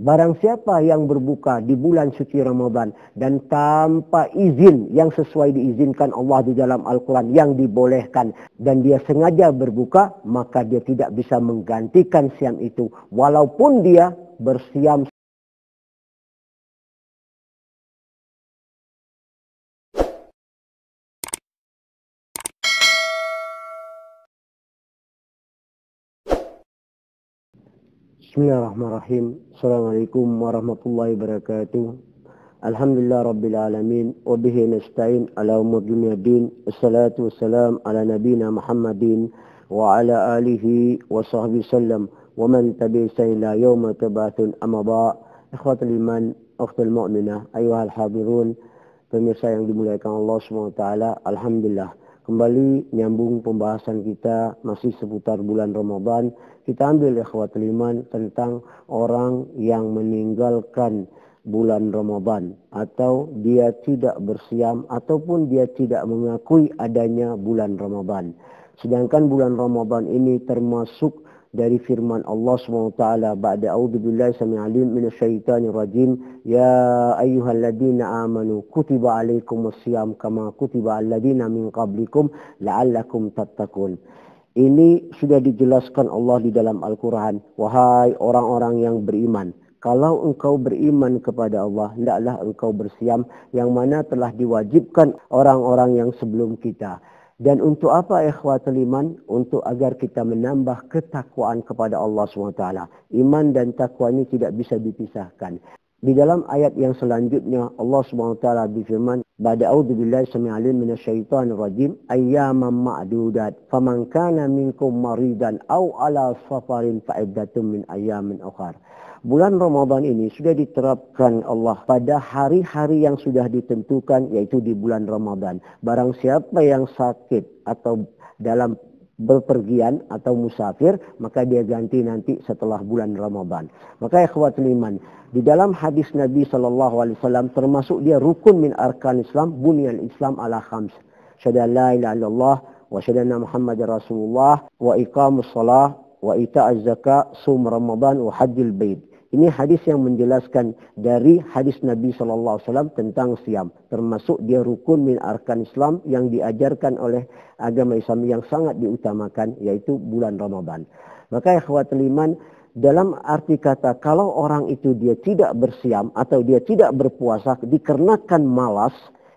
Barang siapa yang berbuka di bulan suci Ramadan dan tanpa izin yang sesuai diizinkan Allah di dalam Al-Quran yang dibolehkan dan dia sengaja berbuka, maka dia tidak bisa menggantikan siam itu walaupun dia bersiam. Bismillahirrahmanirrahim. Assalamualaikum warahmatullahi wabarakatuh. Alhamdulillah Rabbil Alamin. Wabihi nasta'in ala umur dunia din. Assalatu wassalam ala nabina Muhammadin. Wa ala alihi wa sahbihi sallam. Wa man tabi'isa ila yawma tabathun amma ba'. Ikhwatul iman, akhtul mu'minah, ayuhal hadirun. Pemirsa yang dimuliakan Allah SWT. Alhamdulillah. Kembali nyambung pembahasan kita masih seputar bulan Ramadan. Kita ambil ikhwatul iman tentang orang yang meninggalkan bulan Ramadan atau dia tidak bersiam ataupun dia tidak mengakui adanya bulan Ramadan. Sedangkan bulan Ramadan ini termasuk dari firman Allah SWT, ba'da a'udzubillahi samii'al 'alim minasyaitonir rajim, ya ayyuhalladzina amanu kutiba 'alaikumussyam kama kutiba 'alal ladzina min qablikum la'allakum tattaqun. Ini sudah dijelaskan Allah di dalam Al-Quran. Wahai orang-orang yang beriman, kalau engkau beriman kepada Allah, hendaklah engkau bersiam yang mana telah diwajibkan orang-orang yang sebelum kita. Dan untuk apa ikhwatul iman? Untuk agar kita menambah ketakwaan kepada Allah SWT. Iman dan takwa ini tidak bisa dipisahkan. Di dalam ayat yang selanjutnya Allah SWT berfirman, ba'da a'udzubillahi samii'al 'alim minasyaitonir rajim, ayyaman ma'dudat faman kana minkum maridan aw ala safarin fa'iddatun min ayyamin ukhar. Bulan Ramadan ini sudah diterapkan Allah pada hari-hari yang sudah ditentukan, yaitu di bulan Ramadan. Barang siapa yang sakit atau dalam berpergian atau musafir, maka dia ganti nanti setelah bulan Ramadan. Maka ikhwatul iman, di dalam hadis Nabi SAW termasuk dia rukun min arkan Islam, bunyan Islam ala khams. Syahada la ilaha illallah wa syahada Muhammadar Rasulullah wa iqamus shalah wa ita'az zakah, sum Ramadan wa hajjil bait. Ini hadis yang menjelaskan dari hadis Nabi SAW tentang siam. Termasuk dia rukun min arkan Islam yang diajarkan oleh agama Islam yang sangat diutamakan, yaitu bulan Ramadan. Maka ikhwatul iman, dalam arti kata kalau orang itu dia tidak bersiam atau dia tidak berpuasa dikarenakan malas,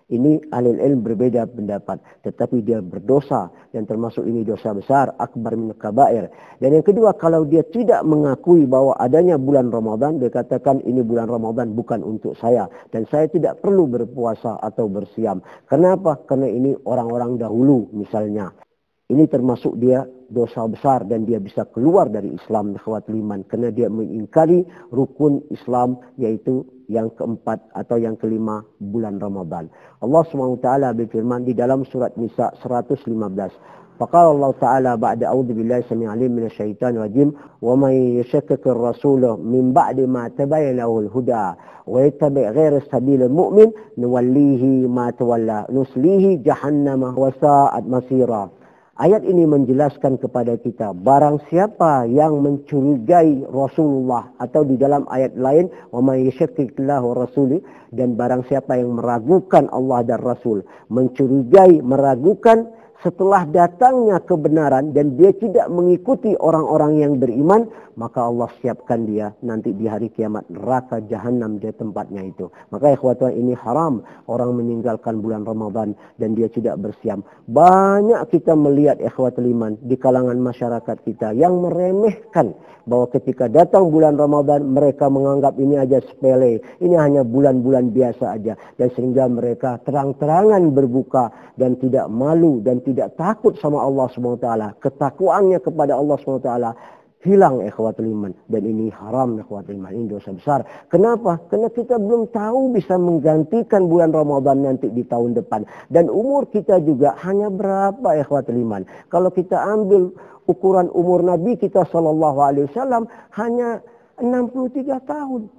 ini ahli ilmu berbeda pendapat. Tetapi dia berdosa dan termasuk ini dosa besar, akbar min kabair. Dan yang kedua, kalau dia tidak mengakui bahwa adanya bulan Ramadan, dia katakan ini bulan Ramadan bukan untuk saya dan saya tidak perlu berpuasa atau bersiam. Kenapa? Karena ini orang-orang dahulu misalnya. Ini termasuk dia dosa besar dan dia bisa keluar dari Islam ikhwatul iman karena dia mengingkari rukun Islam, yaitu yang keempat atau yang kelima, bulan Ramadan. Allah SWT berfirman di dalam surat Nisa 115. Faqala Allah Ta'ala ba'da a'udzubillahi samii'al 'alim minasyaitonir rajim, wa may yashakkikir rasula min ba'di ma tabayyana lahul huda wa yattabi' ghayra sabilil mu'min nuwallihi ma tawalla nuslihi jahannama wa sa'at masira. Ayat ini menjelaskan kepada kita, barang siapa yang mencurigai Rasulullah, atau di dalam ayat lain, wa may yashakkikillahu rasuli, dan barang siapa yang meragukan Allah dan Rasul, mencurigai, meragukan setelah datangnya kebenaran dan dia tidak mengikuti orang-orang yang beriman, maka Allah siapkan dia nanti di hari kiamat neraka jahanam di tempatnya itu. Maka ikhwatan, ini haram orang meninggalkan bulan Ramadan dan dia tidak bersiam. Banyak kita melihat ikhwatul iman di kalangan masyarakat kita yang meremehkan bahwa ketika datang bulan Ramadan mereka menganggap ini aja sepele, ini hanya bulan-bulan biasa aja, dan sehingga mereka terang-terangan berbuka dan tidak malu dan tidak takut sama Allah SWT. Ketakwaannya kepada Allah SWT hilang ikhwatul iman, dan ini haram ikhwatul iman, ini dosa besar. Kenapa? Karena kita belum tahu bisa menggantikan bulan Ramadan nanti di tahun depan, dan umur kita juga hanya berapa ikhwatul iman. Kalau kita ambil ukuran umur Nabi kita SAW hanya 63 tahun.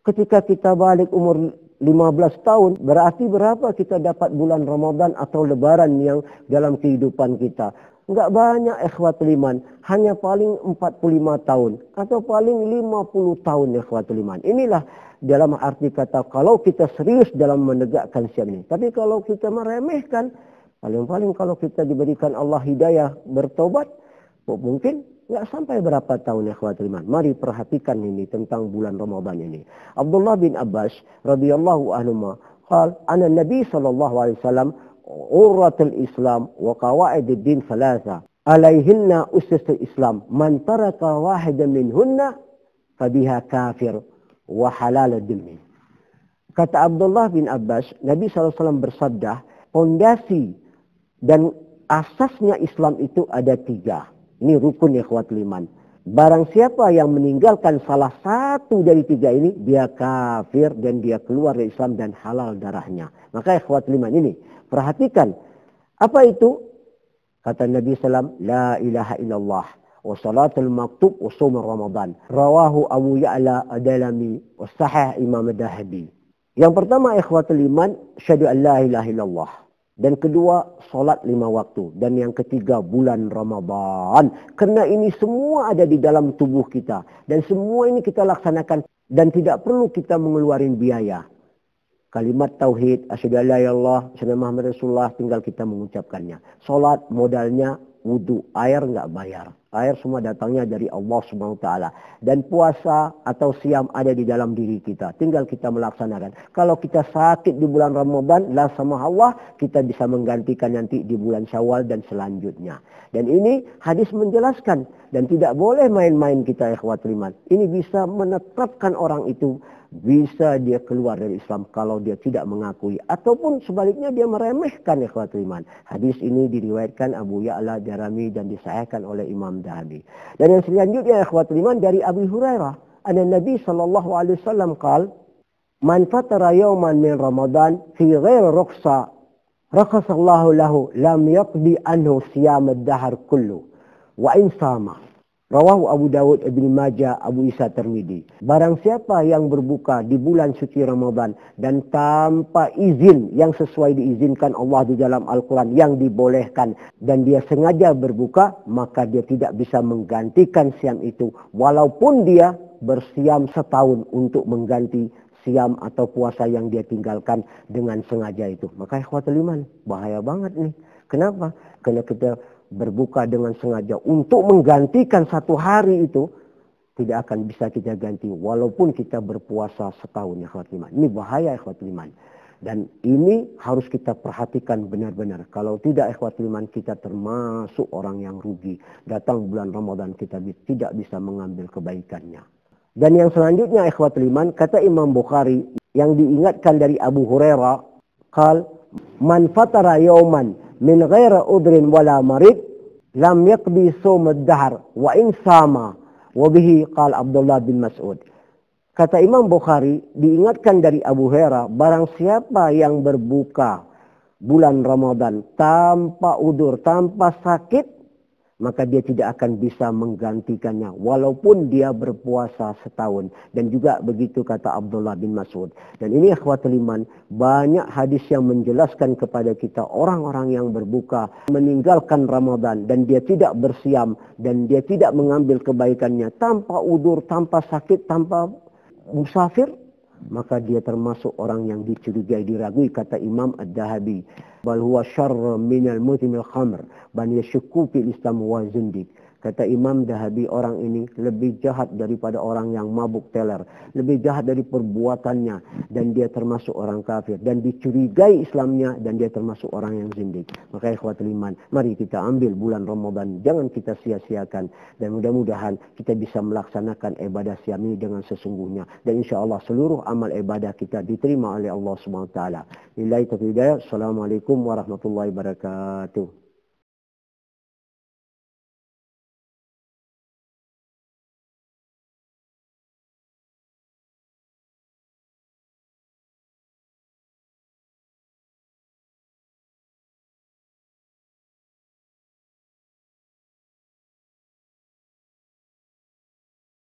Ketika kita balik umur 15 tahun, berarti berapa kita dapat bulan Ramadan atau Lebaran yang dalam kehidupan kita? Enggak banyak ikhwatul iman, hanya paling 45 tahun atau paling 50 tahun ikhwatul iman. Inilah dalam arti kata kalau kita serius dalam menegakkan siam ini. Tapi kalau kita meremehkan, paling-paling kalau kita diberikan Allah hidayah bertobat, mungkin nggak sampai berapa tahun ikhwatul iman. Mari perhatikan ini tentang bulan Ramadan ini. Abdullah bin Abbas radhiyallahu anhu qala anna Nabi sallallahu alaihi wasallam urratul Islam wa qawaidid din thalatha alaihinna ususul Islam man taraka wahidan minhunna fabiha kafir wa halal ad-dimi. Kata Abdullah bin Abbas, Nabi SAW bersabda, fondasi dan asasnya Islam itu ada 3. Ini rukun ikhwatul iman. Barang siapa yang meninggalkan salah satu dari 3 ini, dia kafir dan dia keluar dari Islam dan halal darahnya. Maka ikhwatul iman ini, perhatikan. Apa itu? Kata Nabi SAW, la ilaha illallah. Wa salatul maktub wa sumur Ramadan. Rawahu Abu Ya'la Ad-Dalami wa sahih Imam Ad-Dahabi. Yang pertama ikhwatul iman, syahadu an la ilaha illallah. Dan kedua, solat 5 waktu. Dan yang ketiga, bulan Ramadan. Karena ini semua ada di dalam tubuh kita. Dan semua ini kita laksanakan. Dan tidak perlu kita mengeluarkan biaya. Kalimat tauhid, asyhadu an la ilaha illallah, asyhadu anna Muhammadar Rasulullah, tinggal kita mengucapkannya. Solat modalnya wudu, air nggak bayar. Air semua datangnya dari Allah Subhanahu wa taala. Dan puasa atau siam ada di dalam diri kita. Tinggal kita melaksanakan. Kalau kita sakit di bulan Ramadan, la sama Allah, kita bisa menggantikan nanti di bulan Syawal dan selanjutnya. Dan ini hadis menjelaskan dan tidak boleh main-main kita ikhwatul iman. Ini bisa menetapkan orang itu bisa dia keluar dari Islam kalau dia tidak mengakui. Ataupun sebaliknya dia meremehkan ikhwatul iman. Hadis ini diriwayatkan Abu Ya'la Darami dan disahihkan oleh Imam Dahabi. Dan yang selanjutnya ikhwatul iman dari Abu Hurairah. Anna Nabi sallallahu alaihi wasallam qala, man fatara yawman min Ramadan fi ghairi rukhsa, rakhasallahu lahu lam yaqdi anhu siyam ad-dahr kullu wa in sama. Rawahu Abu Dawud, Ibn Majah, Abu Isa Tirmidzi. Barang siapa yang berbuka di bulan suci Ramadan dan tanpa izin yang sesuai diizinkan Allah di dalam Al-Quran yang dibolehkan dan dia sengaja berbuka, maka dia tidak bisa menggantikan siam itu walaupun dia bersiam setahun untuk mengganti siam atau puasa yang dia tinggalkan dengan sengaja itu. Maka ikhwatul iman, bahaya banget nih. Kenapa? Karena kita berbuka dengan sengaja untuk menggantikan satu hari itu tidak akan bisa kita ganti walaupun kita berpuasa setahun ikhwatul iman. Ini bahaya ikhwatul iman. Dan ini harus kita perhatikan benar-benar. Kalau tidak ikhwatul iman, kita termasuk orang yang rugi. Datang bulan Ramadan kita tidak bisa mengambil kebaikannya. Dan yang selanjutnya ikhwatul iman, kata Imam Bukhari yang diingatkan dari Abu Hurairah, qal man fatara yawman min ghairi udrin wala marid lam yaqdi sawm ad-dahr wa in sama wa bihi qala Abdullah bin Mas'ud. Kata Imam Bukhari diingatkan dari Abu Hurairah, barang siapa yang berbuka bulan Ramadan tanpa udur, tanpa sakit, maka dia tidak akan bisa menggantikannya walaupun dia berpuasa setahun. Dan juga begitu kata Abdullah bin Mas'ud. Dan ini ikhwatul iman, banyak hadis yang menjelaskan kepada kita orang-orang yang berbuka meninggalkan Ramadan dan dia tidak bersiam dan dia tidak mengambil kebaikannya tanpa udur, tanpa sakit, tanpa musafir, maka dia termasuk orang yang dicurigai, diragui, kata Imam Ad-Dahabi. Bal huwa syarr minal mutimil khamr ban yashukku fil Islam wa zindik. Kata Imam Dahabi, orang ini lebih jahat daripada orang yang mabuk teler, lebih jahat dari perbuatannya, dan dia termasuk orang kafir dan dicurigai Islamnya, dan dia termasuk orang yang zindik. Maka ikhwatul iman, mari kita ambil bulan Ramadan, jangan kita sia-siakan, dan mudah-mudahan kita bisa melaksanakan ibadah siam ini dengan sesungguhnya, dan insyaallah seluruh amal ibadah kita diterima oleh Allah Subhanahu wa taala. Billahi taufiq hidayah. Assalamualaikum warahmatullahi wabarakatuh.